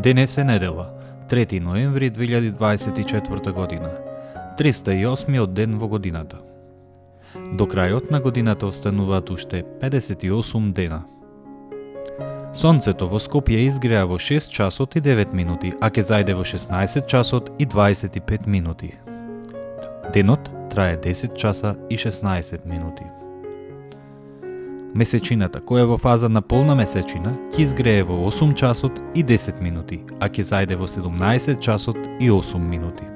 Денес е недела, 3 ноември 2024 година, 308 ден во годината. До крајот на годината остануваат уште 58 дена. Сонцето во Скопје изгреа во 6 часот и 9 минути, а ќе зајде во 16 часот и 25 минути. Денот трае 10 часа и 16 минути. Месечината, која е во фаза на полна месечина, ќе изгрее во 8 часот и 10 минути, а ќе зајде во 17 часот и 8 минути.